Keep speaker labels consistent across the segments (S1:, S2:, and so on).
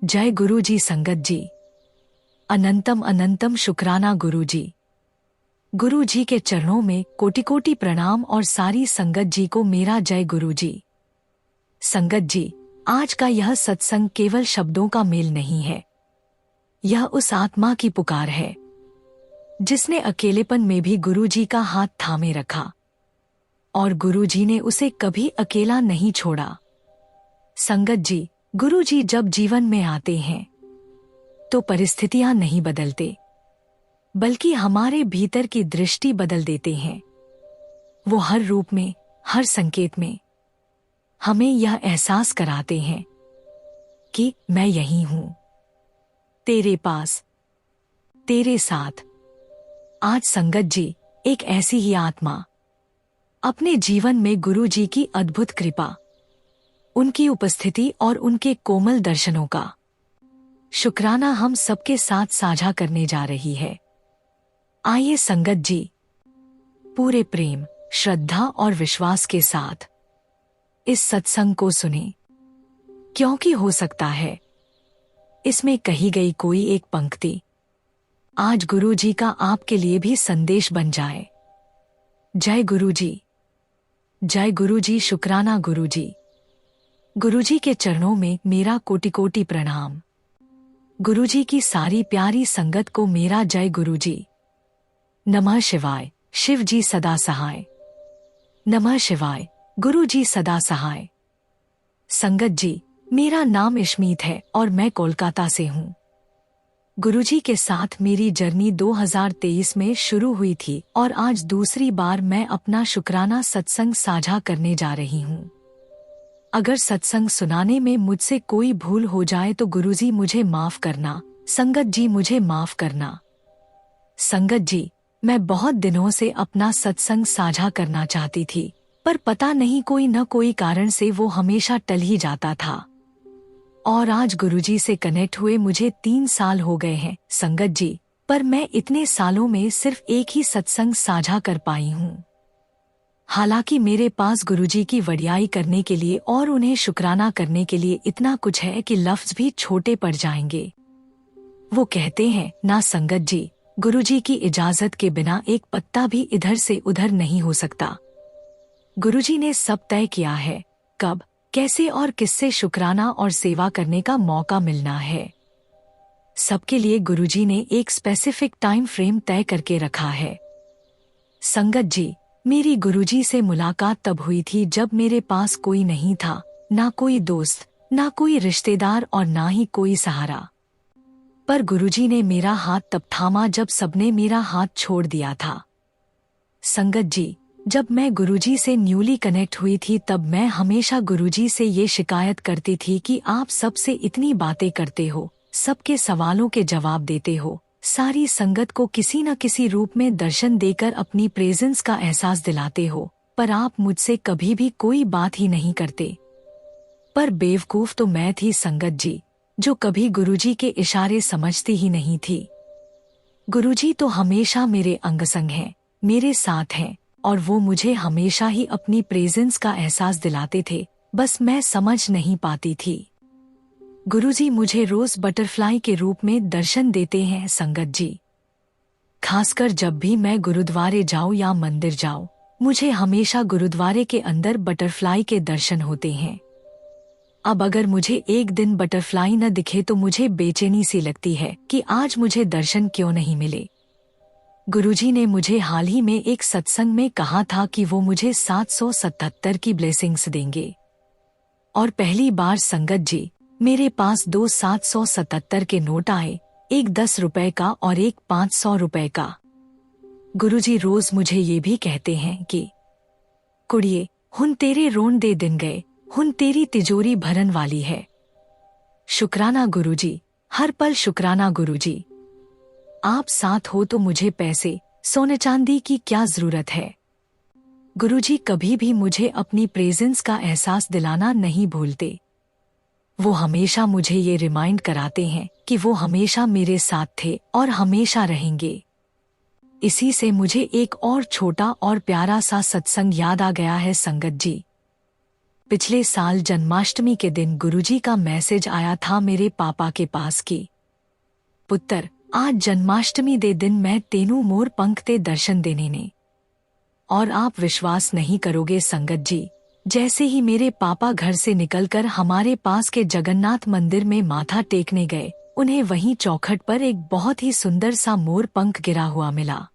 S1: जय गुरु जी। संगत जी, अनंतम अनंतम शुक्राना गुरु जी। गुरु जी के चरणों में कोटि कोटि प्रणाम और सारी संगत जी को मेरा जय गुरु जी। संगत जी, आज का यह सत्संग केवल शब्दों का मेल नहीं है। यह उस आत्मा की पुकार है जिसने अकेलेपन में भी गुरु जी का हाथ थामे रखा और गुरु जी ने उसे कभी अकेला नहीं छोड़ा। संगत जी, गुरु जी जब जीवन में आते हैं तो परिस्थितियां नहीं बदलते, बल्कि हमारे भीतर की दृष्टि बदल देते हैं। वो हर रूप में, हर संकेत में हमें यह एहसास कराते हैं कि मैं यहीं हूं, तेरे पास, तेरे साथ। आज संगत जी, एक ऐसी ही आत्मा अपने जीवन में गुरु जी की अद्भुत कृपा, उनकी उपस्थिति और उनके कोमल दर्शनों का शुक्राना हम सबके साथ साझा करने जा रही है। आइए संगत जी, पूरे प्रेम, श्रद्धा और विश्वास के साथ इस सत्संग को सुने, क्योंकि हो सकता है इसमें कही गई कोई एक पंक्ति आज गुरु जी का आपके लिए भी संदेश बन जाए। जय गुरु जी, जय गुरु जी। शुक्राना गुरु जी। गुरु जी के चरणों में मेरा कोटि कोटि प्रणाम। गुरु जी की सारी प्यारी संगत को मेरा जय गुरु जी। नमः शिवाय। शिव जी सदा सहाय। नमः शिवाय। गुरु जी सदा सहाय। संगत जी, मेरा नाम इश्मीत है और मैं कोलकाता से हूँ। गुरु जी के साथ मेरी जर्नी 2023 में शुरू हुई थी और आज दूसरी बार मैं अपना शुक्राना सत्संग साझा करने जा रही हूँ। अगर सत्संग सुनाने में मुझसे कोई भूल हो जाए तो गुरुजी मुझे माफ करना, संगत जी मुझे माफ करना। संगत जी, मैं बहुत दिनों से अपना सत्संग साझा करना चाहती थी, पर पता नहीं कोई न कोई कारण से वो हमेशा टल ही जाता था। और आज गुरुजी से कनेक्ट हुए मुझे 3 साल हो गए हैं संगत जी, पर मैं इतने सालों में सिर्फ एक ही सत्संग साझा कर पाई हूँ। हालांकि मेरे पास गुरुजी की वडियाई करने के लिए और उन्हें शुक्राना करने के लिए इतना कुछ है कि लफ्ज भी छोटे पड़ जाएंगे। वो कहते हैं ना संगत जी, गुरुजी की इजाजत के बिना एक पत्ता भी इधर से उधर नहीं हो सकता। गुरुजी ने सब तय किया है, कब, कैसे और किससे शुक्राना और सेवा करने का मौका मिलना है। सबके लिए गुरुजी ने एक स्पेसिफिक टाइम फ्रेम तय करके रखा है। संगत जी, मेरी गुरुजी से मुलाकात तब हुई थी जब मेरे पास कोई नहीं था, ना कोई दोस्त, ना कोई रिश्तेदार और ना ही कोई सहारा। पर गुरुजी ने मेरा हाथ तब थामा जब सबने मेरा हाथ छोड़ दिया था। संगत जी, जब मैं गुरुजी से न्यूली कनेक्ट हुई थी तब मैं हमेशा गुरुजी से ये शिकायत करती थी कि आप सबसे इतनी बातें करते हो, सबके सवालों के जवाब देते हो, सारी संगत को किसी न किसी रूप में दर्शन देकर अपनी प्रेजेंस का एहसास दिलाते हो, पर आप मुझसे कभी भी कोई बात ही नहीं करते। पर बेवकूफ तो मैं थी संगत जी, जो कभी गुरुजी के इशारे समझती ही नहीं थी। गुरुजी तो हमेशा मेरे अंग संग हैं, मेरे साथ हैं, और वो मुझे हमेशा ही अपनी प्रेजेंस का एहसास दिलाते थे, बस मैं समझ नहीं पाती थी। गुरुजी मुझे रोज बटरफ्लाई के रूप में दर्शन देते हैं संगत जी। खासकर जब भी मैं गुरुद्वारे जाऊं या मंदिर जाऊं, मुझे हमेशा गुरुद्वारे के अंदर बटरफ्लाई के दर्शन होते हैं। अब अगर मुझे एक दिन बटरफ्लाई न दिखे तो मुझे बेचैनी सी लगती है कि आज मुझे दर्शन क्यों नहीं मिले। गुरुजी ने मुझे हाल ही में एक सत्संग में कहा था कि वो मुझे 777 की ब्लेसिंग्स देंगे, और पहली बार संगत जी मेरे पास 2 777 के नोट आए, एक 10 रुपए का और एक 500 रुपए का। गुरुजी रोज मुझे ये भी कहते हैं कि कुड़िए, हुन तेरे रोन दे दिन गए, हुन तेरी तिजोरी भरन वाली है। शुक्राना गुरुजी, हर पल शुक्राना गुरुजी। आप साथ हो तो मुझे पैसे, सोने चांदी की क्या जरूरत है। गुरुजी कभी भी मुझे अपनी प्रेजेंस का एहसास दिलाना नहीं भूलते। वो हमेशा मुझे ये रिमाइंड कराते हैं कि वो हमेशा मेरे साथ थे और हमेशा रहेंगे। इसी से मुझे एक और छोटा और प्यारा सा सत्संग याद आ गया है संगत जी। पिछले साल जन्माष्टमी के दिन गुरुजी का मैसेज आया था मेरे पापा के पास कि पुत्र, आज जन्माष्टमी दे दिन मैं तेनू मोर पंख ते दर्शन देने ने। और आप विश्वास नहीं करोगे संगत जी, जैसे ही मेरे पापा घर से निकलकर हमारे पास के जगन्नाथ मंदिर में माथा टेकने गए, उन्हें वहीं चौखट पर एक बहुत ही सुंदर सा मोर पंख गिरा हुआ मिला।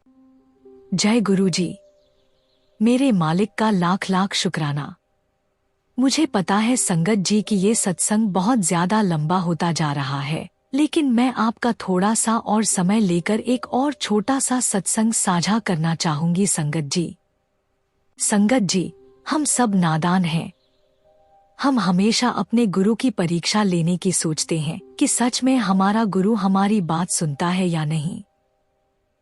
S1: जय गुरुजी, मेरे मालिक का लाख लाख शुक्राना। मुझे पता है संगत जी कि ये सत्संग बहुत ज्यादा लंबा होता जा रहा है, लेकिन मैं आपका थोड़ा सा और समय लेकर एक और छोटा सा सत्संग साझा करना चाहूंगी संगत जी। संगत जी, हम सब नादान हैं। हम हमेशा अपने गुरु की परीक्षा लेने की सोचते हैं कि सच में हमारा गुरु हमारी बात सुनता है या नहीं।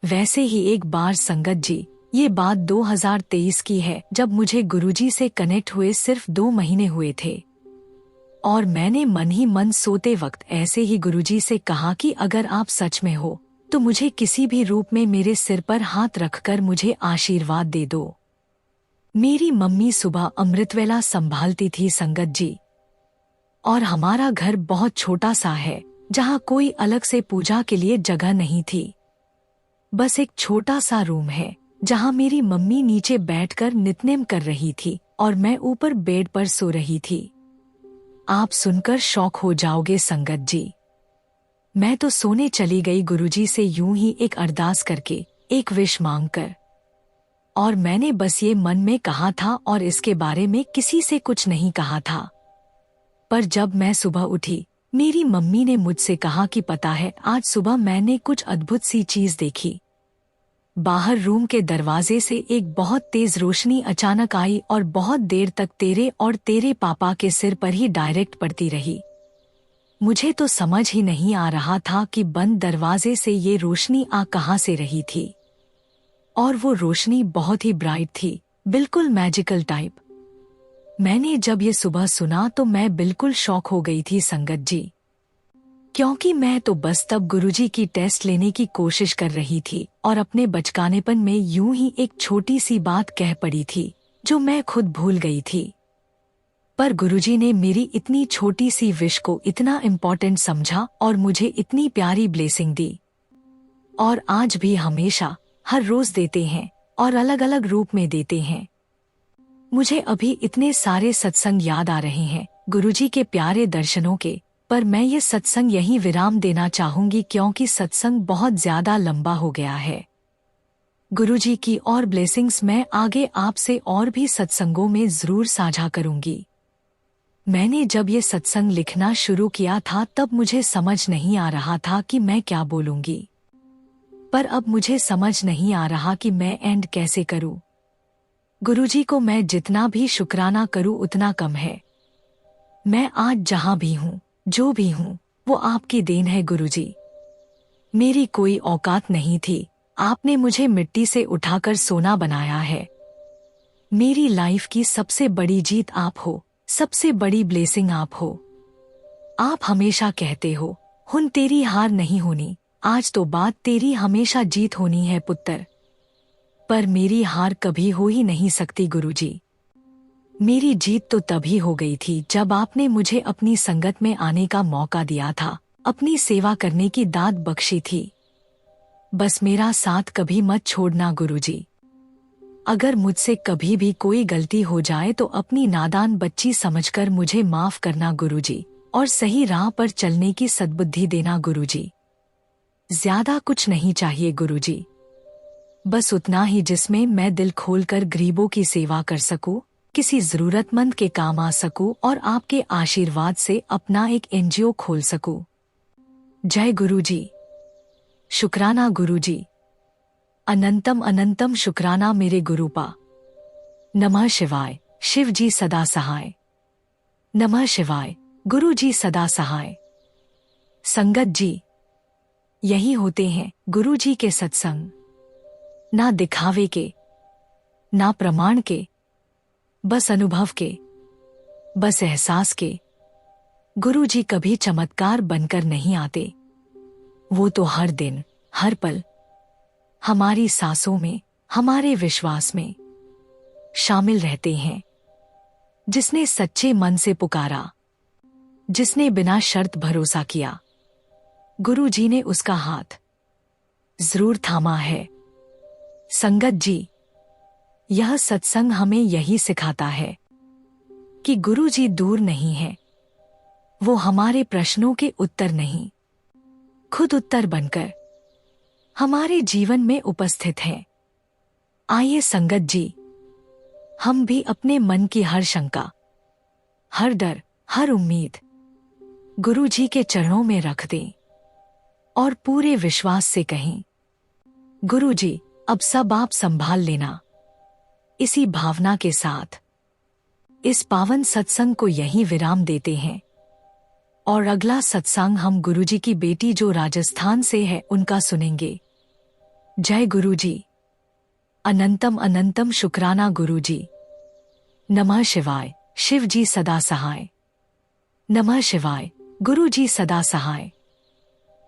S1: वैसे ही एक बार संगत जी, ये बात 2023 की है, जब मुझे गुरुजी से कनेक्ट हुए सिर्फ 2 महीने हुए थे। और मैंने मन ही मन सोते वक्त ऐसे ही गुरुजी से कहा कि अगर आप सच में हो तो मुझे किसी भी रूप में मेरे सिर पर हाथ रखकर मुझे आशीर्वाद दे दो। मेरी मम्मी सुबह अमृतवेला संभालती थी संगत जी, और हमारा घर बहुत छोटा सा है, जहाँ कोई अलग से पूजा के लिए जगह नहीं थी। बस एक छोटा सा रूम है जहाँ मेरी मम्मी नीचे बैठकर नित्नेम कर रही थी और मैं ऊपर बेड पर सो रही थी। आप सुनकर शॉक हो जाओगे संगत जी। मैं तो सोने चली गई गुरुजी से यूं ही एक अरदास करके, एक विश मांगकर। और मैंने बस ये मन में कहा था और इसके बारे में किसी से कुछ नहीं कहा था। पर जब मैं सुबह उठी, मेरी मम्मी ने मुझसे कहा कि पता है, आज सुबह मैंने कुछ अद्भुत सी चीज देखी। बाहर रूम के दरवाजे से एक बहुत तेज रोशनी अचानक आई और बहुत देर तक तेरे और तेरे पापा के सिर पर ही डायरेक्ट पड़ती रही। मुझे तो समझ ही नहीं आ रहा था कि बंद दरवाजे से ये रोशनी आ कहाँ से रही थी। और वो रोशनी बहुत ही ब्राइट थी, बिल्कुल मैजिकल टाइप। मैंने जब ये सुबह सुना तो मैं बिल्कुल शॉक हो गई थी संगत जी, क्योंकि मैं तो बस तब गुरुजी की टेस्ट लेने की कोशिश कर रही थी और अपने बचकानेपन में यूं ही एक छोटी सी बात कह पड़ी थी जो मैं खुद भूल गई थी। पर गुरुजी ने मेरी इतनी छोटी सी विश को इतना इम्पोर्टेंट समझा और मुझे इतनी प्यारी ब्लेसिंग दी। और आज भी हमेशा हर रोज देते हैं और अलग अलग रूप में देते हैं। मुझे अभी इतने सारे सत्संग याद आ रहे हैं गुरुजी के प्यारे दर्शनों के, पर मैं ये सत्संग यहीं विराम देना चाहूंगी क्योंकि सत्संग बहुत ज्यादा लंबा हो गया है। गुरुजी की और ब्लेसिंग्स मैं आगे आपसे और भी सत्संगों में जरूर साझा करूंगी। मैंने जब ये सत्संग लिखना शुरू किया था तब मुझे समझ नहीं आ रहा था कि मैं क्या बोलूंगी, पर अब मुझे समझ नहीं आ रहा कि मैं एंड कैसे करूं। गुरुजी को मैं जितना भी शुक्राना करूं उतना कम है। मैं आज जहां भी हूं, जो भी हूँ, वो आपकी देन है गुरुजी। मेरी कोई औकात नहीं थी, आपने मुझे मिट्टी से उठाकर सोना बनाया है। मेरी लाइफ की सबसे बड़ी जीत आप हो, सबसे बड़ी ब्लेसिंग आप हो। आप हमेशा कहते हो, हुन तेरी हार नहीं होनी, आज तो बात तेरी हमेशा जीत होनी है पुत्र। पर मेरी हार कभी हो ही नहीं सकती गुरुजी। मेरी जीत तो तभी हो गई थी जब आपने मुझे अपनी संगत में आने का मौका दिया था, अपनी सेवा करने की दात बख्शी थी। बस मेरा साथ कभी मत छोड़ना गुरुजी। अगर मुझसे कभी भी कोई गलती हो जाए तो अपनी नादान बच्ची समझकर मुझे माफ करना गुरुजी, और सही राह पर चलने की सद्बुद्धि देना गुरुजी। ज्यादा कुछ नहीं चाहिए गुरुजी, बस उतना ही जिसमें मैं दिल खोलकर गरीबों की सेवा कर सकूं, किसी जरूरतमंद के काम आ सकूं और आपके आशीर्वाद से अपना एक एनजीओ खोल सकूं। जय गुरुजी, शुक्राना गुरुजी, अनंतम अनंतम शुक्राना मेरे गुरुपा। नमः शिवाय, शिव जी सदा सहाय। नमः शिवाय, गुरु जी सदा सहाय। संगत जी, यही होते हैं गुरु जी के सत्संग, ना दिखावे के, ना प्रमाण के, बस अनुभव के, बस एहसास के। गुरु जी कभी चमत्कार बनकर नहीं आते, वो तो हर दिन हर पल हमारी सांसों में, हमारे विश्वास में शामिल रहते हैं। जिसने सच्चे मन से पुकारा, जिसने बिना शर्त भरोसा किया, गुरुजी ने उसका हाथ जरूर थामा है। संगत जी, यह सत्संग हमें यही सिखाता है कि गुरुजी दूर नहीं है। वो हमारे प्रश्नों के उत्तर नहीं, खुद उत्तर बनकर हमारे जीवन में उपस्थित हैं। आइए संगत जी, हम भी अपने मन की हर शंका, हर डर, हर उम्मीद गुरुजी के चरणों में रख दें और पूरे विश्वास से कहें, गुरुजी, अब सब आप संभाल लेना। इसी भावना के साथ इस पावन सत्संग को यहीं विराम देते हैं और अगला सत्संग हम गुरुजी की बेटी जो राजस्थान से है उनका सुनेंगे। जय गुरुजी। अनंतम अनंतम शुक्राना गुरुजी। नमः शिवाय। शिव जी सदा सहाय। नमः शिवाय। गुरुजी सदा सहाय।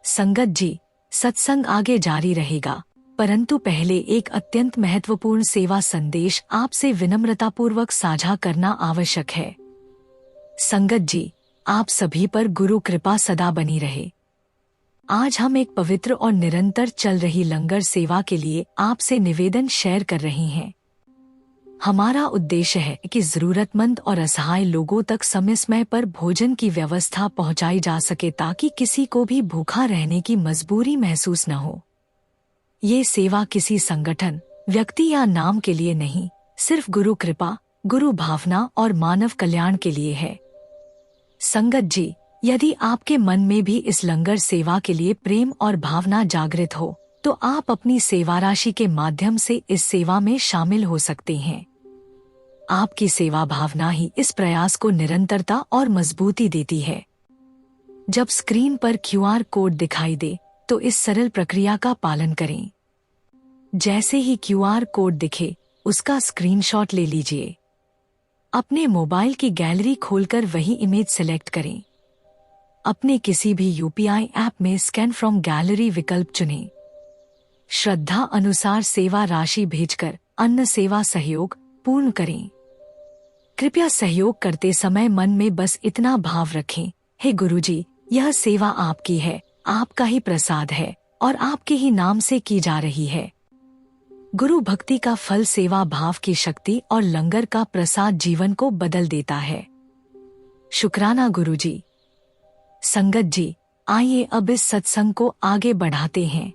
S1: संगत जी, सत्संग आगे जारी रहेगा, परंतु पहले एक अत्यंत महत्वपूर्ण सेवा संदेश आपसे विनम्रतापूर्वक साझा करना आवश्यक है। संगत जी, आप सभी पर गुरु कृपा सदा बनी रहे। आज हम एक पवित्र और निरंतर चल रही लंगर सेवा के लिए आपसे निवेदन शेयर कर रहे हैं। हमारा उद्देश्य है कि जरूरतमंद और असहाय लोगों तक समय समय पर भोजन की व्यवस्था पहुंचाई जा सके ताकि किसी को भी भूखा रहने की मजबूरी महसूस न हो। ये सेवा किसी संगठन, व्यक्ति या नाम के लिए नहीं, सिर्फ गुरु कृपा, गुरु भावना और मानव कल्याण के लिए है। संगत जी, यदि आपके मन में भी इस लंगर सेवा के लिए प्रेम और भावना जागृत हो, तो आप अपनी सेवा राशि के माध्यम से इस सेवा में शामिल हो सकते हैं। आपकी सेवा भावना ही इस प्रयास को निरंतरता और मजबूती देती है। जब स्क्रीन पर QR कोड दिखाई दे, तो इस सरल प्रक्रिया का पालन करें। जैसे ही QR कोड दिखे, उसका स्क्रीनशॉट ले लीजिए। अपने मोबाइल की गैलरी खोलकर वही इमेज सिलेक्ट करें। अपने किसी भी UPI ऐप में स्कैन फ्रॉम गैलरी विकल्प चुनें। श्रद्धा अनुसार सेवा राशि भेजकर अन्न सेवा सहयोग पूर्ण करें। कृपया सहयोग करते समय मन में बस इतना भाव रखें, हे गुरुजी, यह सेवा आपकी है, आपका ही प्रसाद है और आपके ही नाम से की जा रही है। गुरु भक्ति का फल सेवा भाव की शक्ति और लंगर का प्रसाद जीवन को बदल देता है। शुक्राना गुरुजी। संगत जी, आइए अब इस सत्संग को आगे बढ़ाते हैं।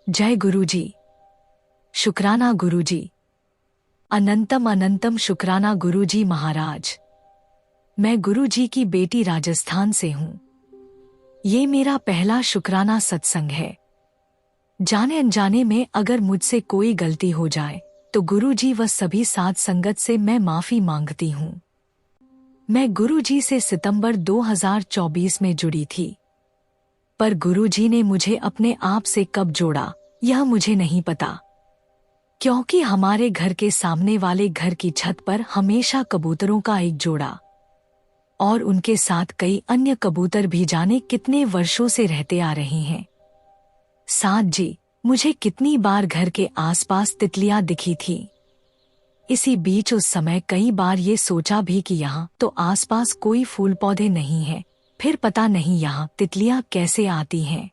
S1: जय गुरुजी। शुक्राना गुरुजी। अनंतम अनंतम शुक्राना गुरुजी महाराज। मैं गुरुजी की बेटी राजस्थान से हूँ। ये मेरा पहला शुक्राना सत्संग है। जाने अनजाने में अगर मुझसे कोई गलती हो जाए तो गुरुजी व सभी साध संगत से मैं माफी मांगती हूँ। मैं गुरुजी से सितंबर 2024 में जुड़ी थी, पर गुरुजी ने मुझे अपने आप से कब जोड़ा यह मुझे नहीं पता, क्योंकि हमारे घर के सामने वाले घर की छत पर हमेशा कबूतरों का एक जोड़ा और उनके साथ कई अन्य कबूतर भी जाने कितने वर्षों से रहते आ रहे हैं। साथ जी, मुझे कितनी बार घर के आसपास तितलियां दिखी थी। इसी बीच उस समय कई बार ये सोचा भी कि यहाँ तो आसपास कोई फूल पौधे नहीं है, फिर पता नहीं यहाँ तितलियां कैसे आती हैं।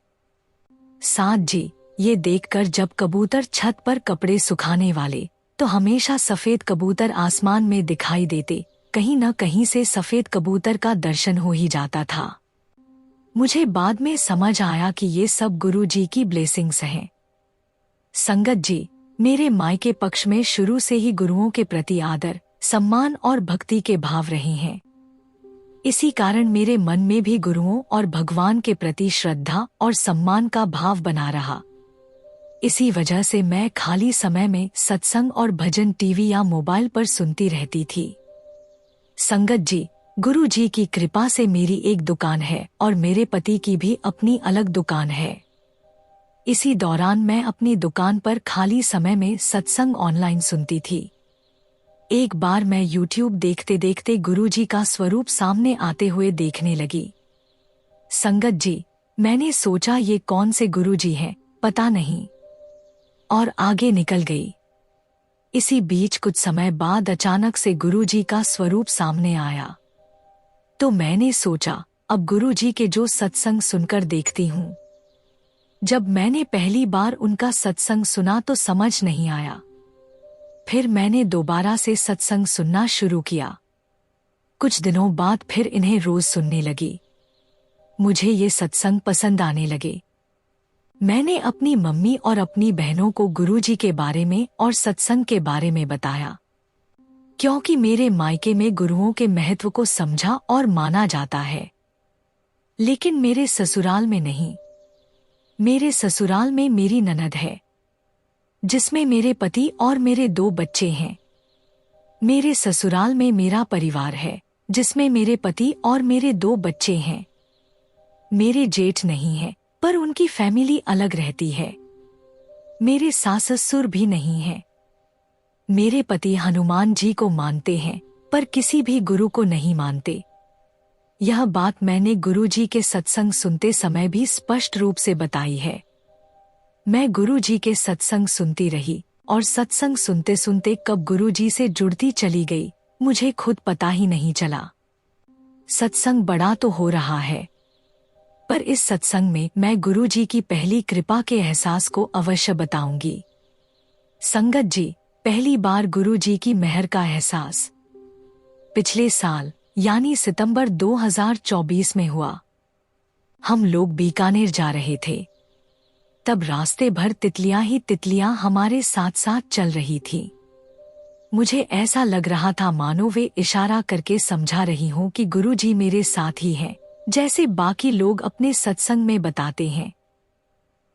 S1: साथ जी, ये देखकर जब कबूतर छत पर कपड़े सुखाने वाले तो हमेशा सफेद कबूतर आसमान में दिखाई देते, कहीं न कहीं से सफेद कबूतर का दर्शन हो ही जाता था। मुझे बाद में समझ आया कि ये सब गुरुजी की ब्लेसिंग्स हैं। संगत जी, मेरे मायके पक्ष में शुरू से ही गुरुओं के प्रति आदर, सम्मान और भक्ति के भाव रहे हैं। इसी कारण मेरे मन में भी गुरुओं और भगवान के प्रति श्रद्धा और सम्मान का भाव बना रहा। इसी वजह से मैं खाली समय में सत्संग और भजन टीवी या मोबाइल पर सुनती रहती थी। संगत जी, गुरु जी की कृपा से मेरी एक दुकान है और मेरे पति की भी अपनी अलग दुकान है। इसी दौरान मैं अपनी दुकान पर खाली समय में सत्संग ऑनलाइन सुनती थी। एक बार मैं YouTube देखते देखते गुरु जी का स्वरूप सामने आते हुए देखने लगी। संगत जी, मैंने सोचा ये कौन से गुरु जी हैं, पता नहीं, और आगे निकल गई। इसी बीच कुछ समय बाद अचानक से गुरुजी का स्वरूप सामने आया। तो मैंने सोचा, अब गुरुजी के जो सत्संग सुनकर देखती हूँ। जब मैंने पहली बार उनका सत्संग सुना तो समझ नहीं आया। फिर मैंने दोबारा से सत्संग सुनना शुरू किया। कुछ दिनों बाद फिर इन्हें रोज सुनने लगी। मुझे ये सत्संग पसंद आने लगे। मैंने अपनी मम्मी और अपनी बहनों को गुरुजी के बारे में और सत्संग के बारे में बताया, क्योंकि मेरे मायके में गुरुओं के महत्व को समझा और माना जाता है, लेकिन मेरे ससुराल में नहीं। मेरे ससुराल में मेरी ननद है, जिसमें मेरे पति और मेरे 2 बच्चे हैं। मेरे ससुराल में मेरा परिवार है, जिसमें मेरे पति और मेरे 2 बच्चे हैं। मेरे जेठ नहीं है, पर उनकी फैमिली अलग रहती है। मेरे सास ससुर भी नहीं है। मेरे पति हनुमान जी को मानते हैं, पर किसी भी गुरु को नहीं मानते। यह बात मैंने गुरुजी के सत्संग सुनते समय भी स्पष्ट रूप से बताई है। मैं गुरुजी के सत्संग सुनती रही और सत्संग सुनते सुनते कब गुरुजी से जुड़ती चली गई, मुझे खुद पता ही नहीं चला। सत्संग बड़ा तो हो रहा है, पर इस सत्संग में मैं गुरुजी की पहली कृपा के एहसास को अवश्य बताऊंगी। संगत जी, पहली बार गुरुजी की मेहर का एहसास पिछले साल यानी सितंबर 2024 में हुआ। हम लोग बीकानेर जा रहे थे। तब रास्ते भर तितलियां ही तितलियां हमारे साथ साथ चल रही थी। मुझे ऐसा लग रहा था मानो वे इशारा करके समझा रही हों कि गुरुजी मेरे साथ ही हैं, जैसे बाकी लोग अपने सत्संग में बताते हैं।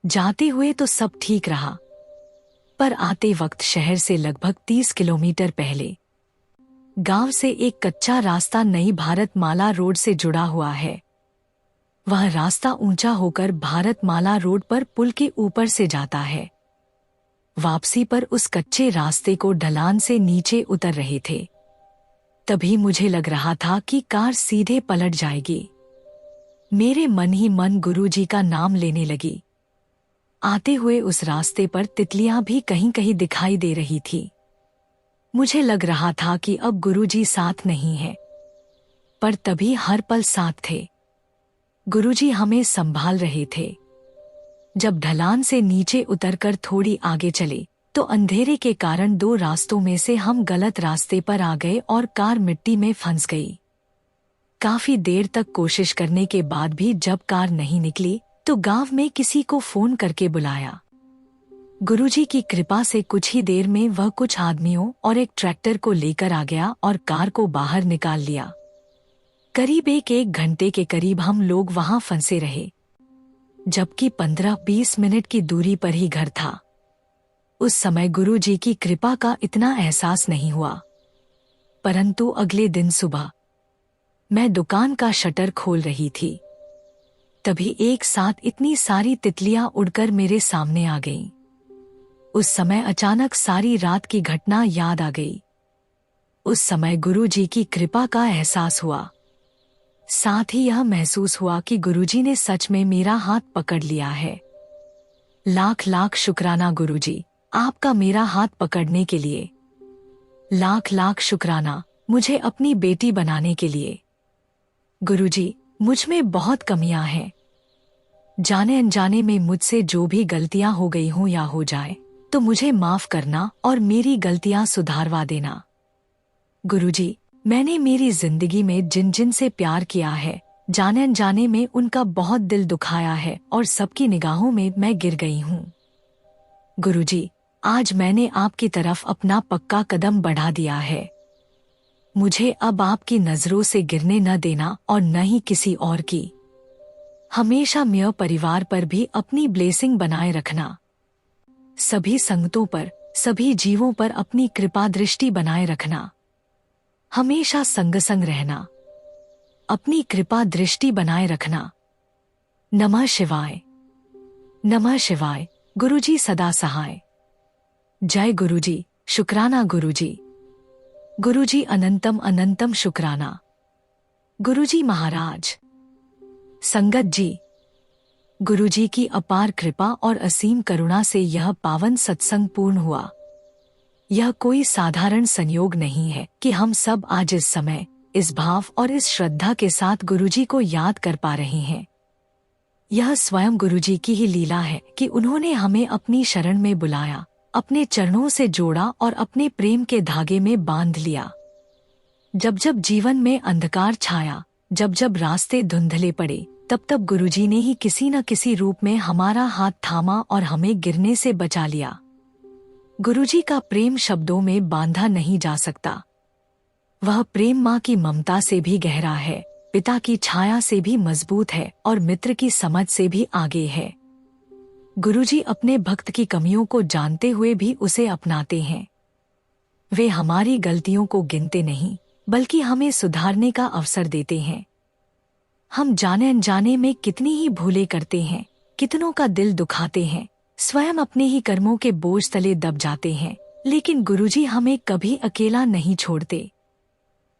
S1: जाते हुए तो सब ठीक रहा, पर आते वक्त शहर से लगभग 30 किलोमीटर पहले गांव से एक कच्चा रास्ता नई भारत माला रोड से जुड़ा हुआ है। वह रास्ता ऊंचा होकर भारत माला रोड पर पुल के ऊपर से जाता है। वापसी पर उस कच्चे रास्ते को ढलान से नीचे उतर रहे थे। तभी मुझे लग रहा था कि कार सीधे पलट जाएगी। मेरे मन ही मन गुरुजी का नाम लेने लगी। आते हुए उस रास्ते पर तितलियां भी कहीं कहीं दिखाई दे रही थी। मुझे लग रहा था कि अब गुरुजी साथ नहीं है, पर तभी हर पल साथ थे। गुरुजी हमें संभाल रहे थे। जब ढलान से नीचे उतरकर थोड़ी आगे चले तो अंधेरे के कारण 2 रास्तों में से हम गलत रास्ते पर आ गए और कार मिट्टी में फंस गई। काफी देर तक कोशिश करने के बाद भी जब कार नहीं निकली तो गांव में किसी को फोन करके बुलाया। गुरुजी की कृपा से कुछ ही देर में वह कुछ आदमियों और एक ट्रैक्टर को लेकर आ गया और कार को बाहर निकाल लिया। करीब एक घंटे के करीब हम लोग वहां फंसे रहे, जबकि 15-20 मिनट की दूरी पर ही घर था। उस समय गुरुजी की कृपा का इतना एहसास नहीं हुआ, परंतु अगले दिन सुबह मैं दुकान का शटर खोल रही थी। तभी एक साथ इतनी सारी तितलियां उड़कर मेरे सामने आ गईं। उस समय अचानक सारी रात की घटना याद आ गई। उस समय गुरुजी की कृपा का एहसास हुआ। साथ ही यह महसूस हुआ कि गुरुजी ने सच में मेरा हाथ पकड़ लिया है। लाख लाख शुक्राना गुरुजी, आपका मेरा हाथ पकड़ने के लिए। लाख लाख शुक्राना मुझे अपनी बेटी बनाने के लिए। गुरुजी, मुझ में बहुत कमियां हैं। जाने अनजाने में मुझसे जो भी गलतियां हो गई हों या हो जाए तो मुझे माफ करना और मेरी गलतियां सुधारवा देना। गुरुजी, मैंने मेरी जिंदगी में जिन जिन से प्यार किया है, जाने अनजाने में उनका बहुत दिल दुखाया है और सबकी निगाहों में मैं गिर गई हूँ। गुरुजी, आज मैंने आपकी तरफ अपना पक्का कदम बढ़ा दिया है। मुझे अब आपकी नजरों से गिरने न देना और न ही किसी और की। हमेशा मेरे परिवार पर भी अपनी ब्लेसिंग बनाए रखना। सभी संगतों पर, सभी जीवों पर अपनी कृपा दृष्टि बनाए रखना। हमेशा संग संग रहना, अपनी कृपा दृष्टि बनाए रखना। नमः शिवाय, नमः शिवाय। गुरुजी सदा सहाय। जय गुरुजी, शुक्राना गुरुजी। गुरुजी अनंतम अनंतम शुक्राना। गुरुजी महाराज। संगत जी, गुरुजी की अपार कृपा और असीम करुणा से यह पावन सत्संग पूर्ण हुआ। यह कोई साधारण संयोग नहीं है कि हम सब आज इस समय, इस भाव और इस श्रद्धा के साथ गुरुजी को याद कर पा रहे हैं। यह स्वयं गुरुजी की ही लीला है कि उन्होंने हमें अपनी शरण में बुलाया, अपने चरणों से जोड़ा और अपने प्रेम के धागे में बांध लिया। जब जब जीवन में अंधकार छाया, जब जब रास्ते धुंधले पड़े, तब तब गुरुजी ने ही किसी न किसी रूप में हमारा हाथ थामा और हमें गिरने से बचा लिया। गुरुजी का प्रेम शब्दों में बांधा नहीं जा सकता। वह प्रेम माँ की ममता से भी गहरा है, पिता की छाया से भी मजबूत है और मित्र की समझ से भी आगे है। गुरुजी अपने भक्त की कमियों को जानते हुए भी उसे अपनाते हैं। वे हमारी गलतियों को गिनते नहीं, बल्कि हमें सुधारने का अवसर देते हैं। हम जाने अनजाने में कितनी ही भूलें करते हैं, कितनों का दिल दुखाते हैं, स्वयं अपने ही कर्मों के बोझ तले दब जाते हैं, लेकिन गुरुजी हमें कभी अकेला नहीं छोड़ते।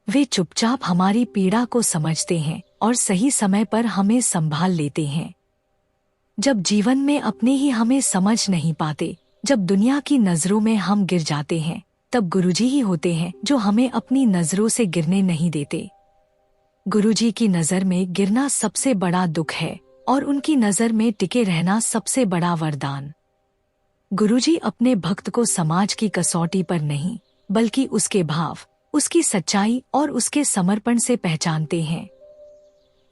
S1: वे चुपचाप हमारी पीड़ा को समझते हैं और सही समय पर हमें संभाल लेते हैं। जब जीवन में अपने ही हमें समझ नहीं पाते, जब दुनिया की नजरों में हम गिर जाते हैं, तब गुरुजी ही होते हैं जो हमें अपनी नजरों से गिरने नहीं देते। गुरुजी की नजर में गिरना सबसे बड़ा दुख है और उनकी नजर में टिके रहना सबसे बड़ा वरदान। गुरुजी अपने भक्त को समाज की कसौटी पर नहीं, बल्कि उसके भाव, उसकी सच्चाई और उसके समर्पण से पहचानते हैं।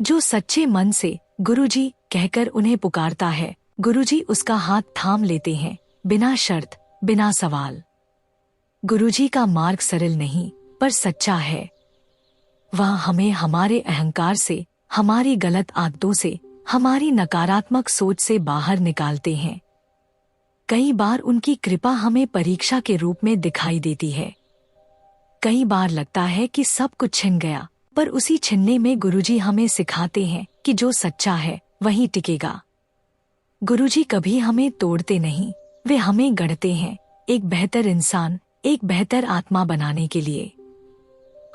S1: जो सच्चे मन से गुरुजी कहकर उन्हें पुकारता है, गुरुजी उसका हाथ थाम लेते हैं, बिना शर्त, बिना सवाल। गुरुजी का मार्ग सरल नहीं, पर सच्चा है। वह हमें हमारे अहंकार से, हमारी गलत आदतों से, हमारी नकारात्मक सोच से बाहर निकालते हैं। कई बार उनकी कृपा हमें परीक्षा के रूप में दिखाई देती है। कई बार लगता है कि सब कुछ छिन गया, पर उसी छिनने में गुरुजी हमें सिखाते हैं कि जो सच्चा है वही टिकेगा। गुरुजी कभी हमें तोड़ते नहीं, वे हमें गढ़ते हैं, एक बेहतर इंसान, एक बेहतर आत्मा बनाने के लिए।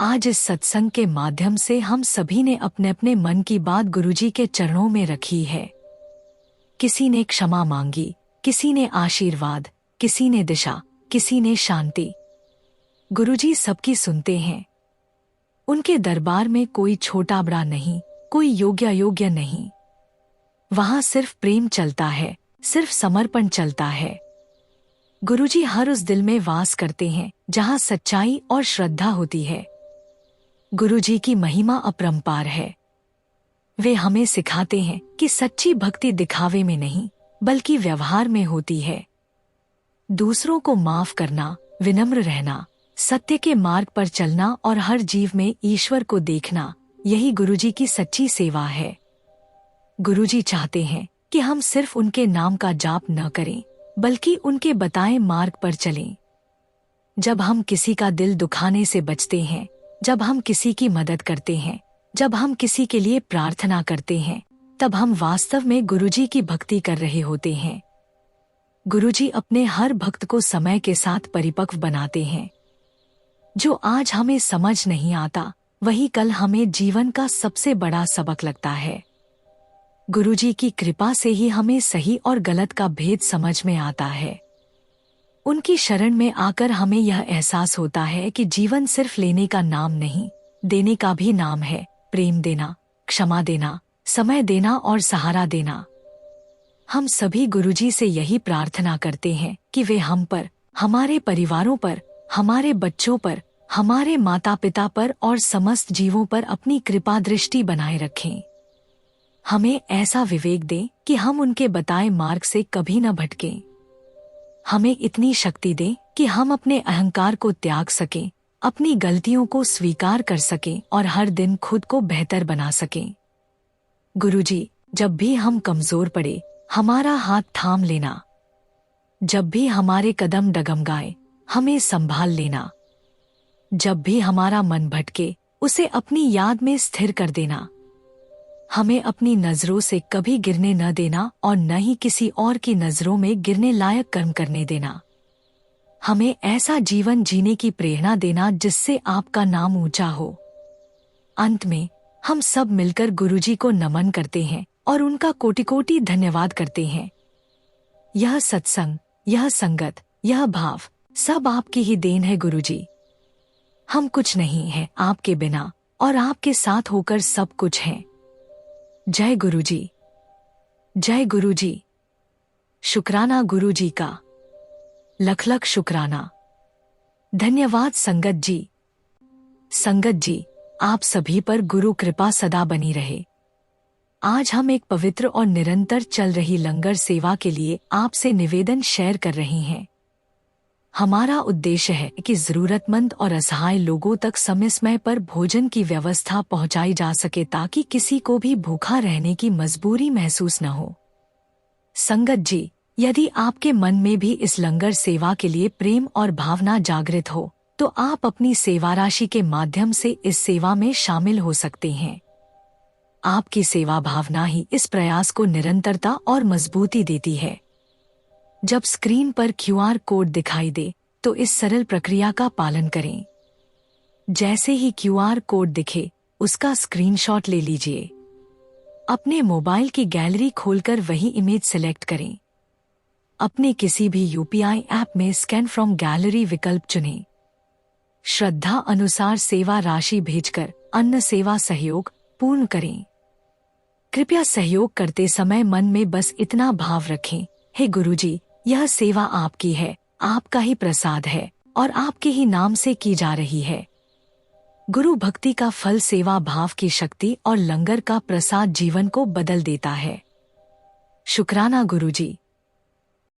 S1: आज इस सत्संग के माध्यम से हम सभी ने अपने अपने मन की बात गुरुजी के चरणों में रखी है। किसी ने क्षमा मांगी, किसी ने आशीर्वाद, किसी ने दिशा, किसी ने शांति। गुरुजी सबकी सुनते हैं। उनके दरबार में कोई छोटा बड़ा नहीं, कोई योग्य अयोग्य नहीं। वहां सिर्फ प्रेम चलता है, सिर्फ समर्पण चलता है। गुरुजी हर उस दिल में वास करते हैं जहां सच्चाई और श्रद्धा होती है। गुरुजी की महिमा अपरंपार है। वे हमें सिखाते हैं कि सच्ची भक्ति दिखावे में नहीं, बल्कि व्यवहार में होती है। दूसरों को माफ करना, विनम्र रहना, सत्य के मार्ग पर चलना और हर जीव में ईश्वर को देखना, यही गुरुजी की सच्ची सेवा है। गुरुजी चाहते हैं कि हम सिर्फ उनके नाम का जाप न करें, बल्कि उनके बताए मार्ग पर चलें। जब हम किसी का दिल दुखाने से बचते हैं, जब हम किसी की मदद करते हैं, जब हम किसी के लिए प्रार्थना करते हैं, तब हम वास्तव में गुरुजी की भक्ति कर रहे होते हैं। गुरुजी अपने हर भक्त को समय के साथ परिपक्व बनाते हैं। जो आज हमें समझ नहीं आता, वही कल हमें जीवन का सबसे बड़ा सबक लगता है। गुरुजी की कृपा से ही हमें सही और गलत का भेद समझ में आता है। उनकी शरण में आकर हमें यह एहसास होता है कि जीवन सिर्फ लेने का नाम नहीं, देने का भी नाम है। प्रेम देना, क्षमा देना, समय देना और सहारा देना। हम सभी गुरुजी से यही प्रार्थना करते हैं कि वे हम पर, हमारे परिवारों पर, हमारे बच्चों पर, हमारे माता पिता पर और समस्त जीवों पर अपनी कृपा दृष्टि बनाए रखें। हमें ऐसा विवेक दें कि हम उनके बताए मार्ग से कभी न भटकें। हमें इतनी शक्ति दें कि हम अपने अहंकार को त्याग सकें, अपनी गलतियों को स्वीकार कर सकें और हर दिन खुद को बेहतर बना सकें। गुरुजी, जब भी हम कमजोर पड़े, हमारा हाथ थाम लेना। जब भी हमारे कदम डगमगाए, हमें संभाल लेना। जब भी हमारा मन भटके, उसे अपनी याद में स्थिर कर देना। हमें अपनी नजरों से कभी गिरने न देना और न ही किसी और की नजरों में गिरने लायक कर्म करने देना। हमें ऐसा जीवन जीने की प्रेरणा देना जिससे आपका नाम ऊंचा हो। अंत में हम सब मिलकर गुरुजी को नमन करते हैं और उनका कोटि कोटि धन्यवाद करते हैं। यह सत्संग, यह संगत, यह भाव, सब आपकी ही देन है गुरुजी। हम कुछ नहीं हैं आपके बिना, और आपके साथ होकर सब कुछ है। जय गुरुजी, जय गुरुजी। शुक्राना गुरुजी का, लख लख शुक्राना। धन्यवाद संगत जी। संगत जी, आप सभी पर गुरु कृपा सदा बनी रहे। आज हम एक पवित्र और निरंतर चल रही लंगर सेवा के लिए आपसे निवेदन शेयर कर रही हैं। हमारा उद्देश्य है कि जरूरतमंद और असहाय लोगों तक समय समय पर भोजन की व्यवस्था पहुंचाई जा सके, ताकि किसी को भी भूखा रहने की मजबूरी महसूस न हो। संगत जी, यदि आपके मन में भी इस लंगर सेवा के लिए प्रेम और भावना जागृत हो, तो आप अपनी सेवा राशि के माध्यम से इस सेवा में शामिल हो सकते हैं। आपकी सेवा भावना ही इस प्रयास को निरंतरता और मजबूती देती है। जब स्क्रीन पर QR कोड दिखाई दे, तो इस सरल प्रक्रिया का पालन करें। जैसे ही QR कोड दिखे, उसका स्क्रीनशॉट ले लीजिए। अपने मोबाइल की गैलरी खोलकर वही इमेज सिलेक्ट करें। अपने किसी भी UPI ऐप में स्कैन फ्रॉम गैलरी विकल्प चुनें। श्रद्धा अनुसार सेवा राशि भेजकर अन्न सेवा सहयोग पूर्ण करें। कृपया सहयोग करते समय मन में बस इतना भाव रखें, हे गुरुजी, यह सेवा आपकी है, आपका ही प्रसाद है और आपके ही नाम से की जा रही है। गुरु भक्ति का फल सेवा भाव की शक्ति और लंगर का प्रसाद जीवन को बदल देता है। शुक्राना गुरुजी।